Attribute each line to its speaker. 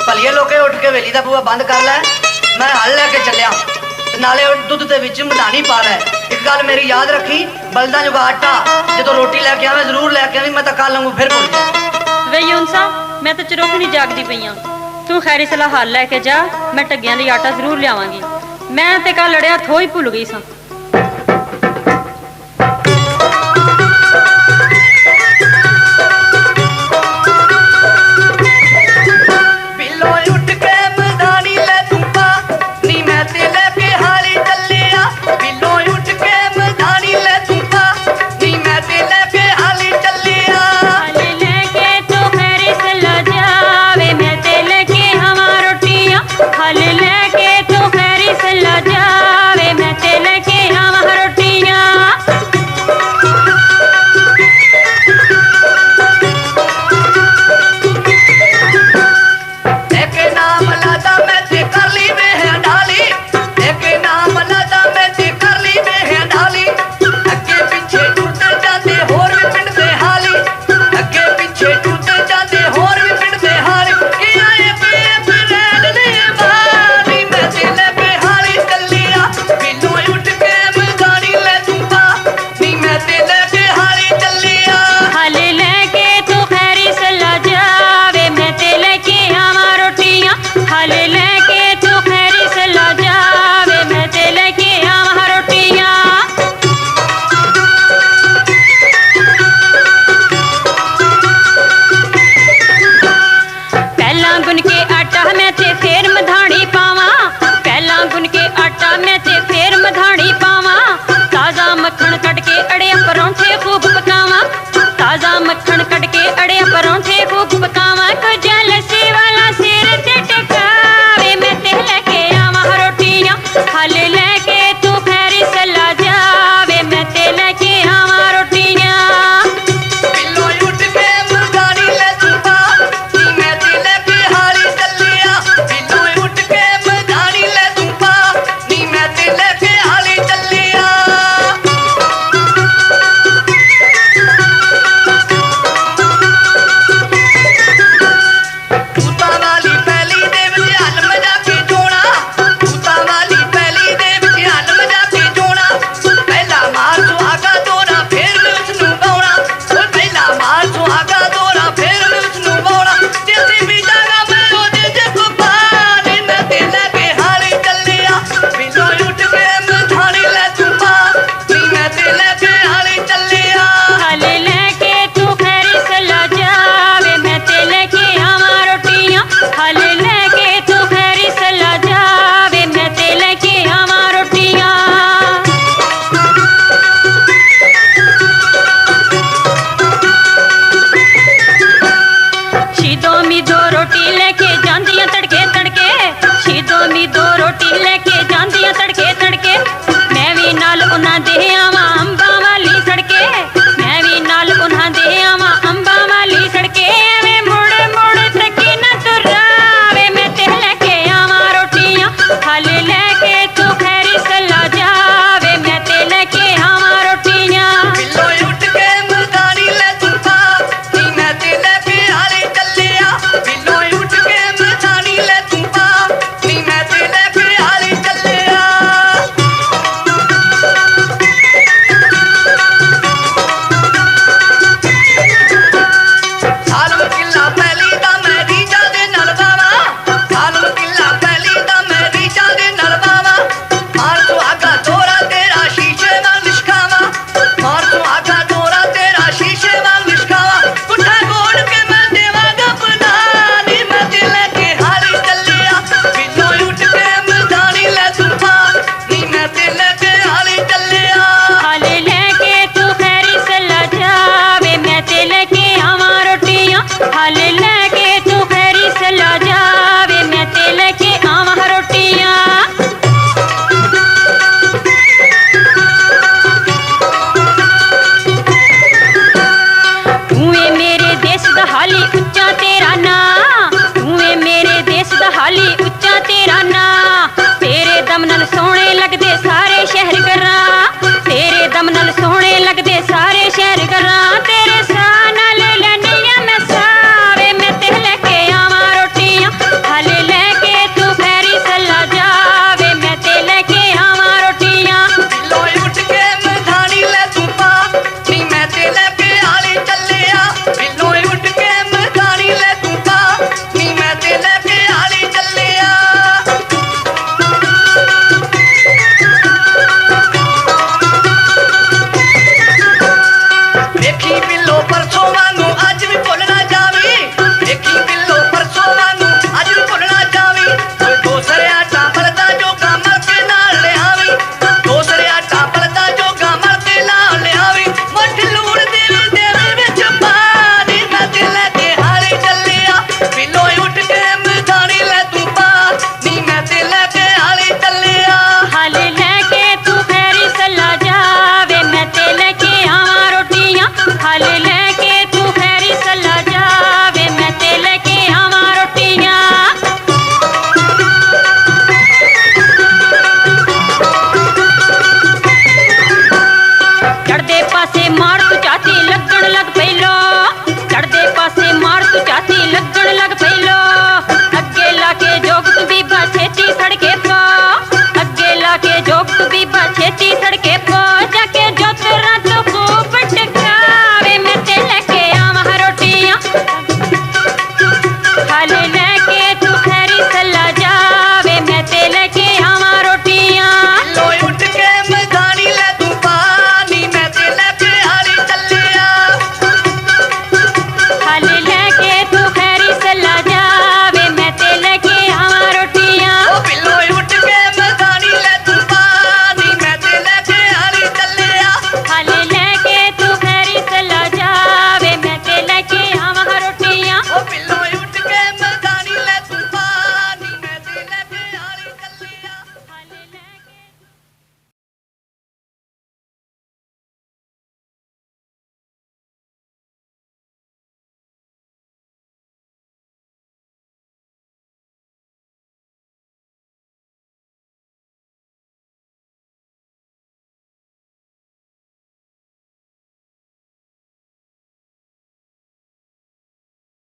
Speaker 1: भलिए लोके उठ के वेली दा बूआ बंद कर लै। मैं हल लैके चलिया नाले दुध के विच मधानी पा लै। एक गल मेरी याद रखी, बलदा जो आटा जो रोटी लैके आवे जरूर लैके आवी, मैं तो कल वांगू फिर भुल गया।
Speaker 2: वे यूनसा मैं तो चरोखनी जागदी पई हां, तू खैरी सलाह हल लैके जा, मैं टग्गियां दी आटा जरूर लियावांगी। मैं ते कल लड़िया थो ही भुल गई सां।
Speaker 3: हल लेके तो खैरी से ला जावे, मैं ते लेके
Speaker 2: जोग तू बीबा छेती सड़के पो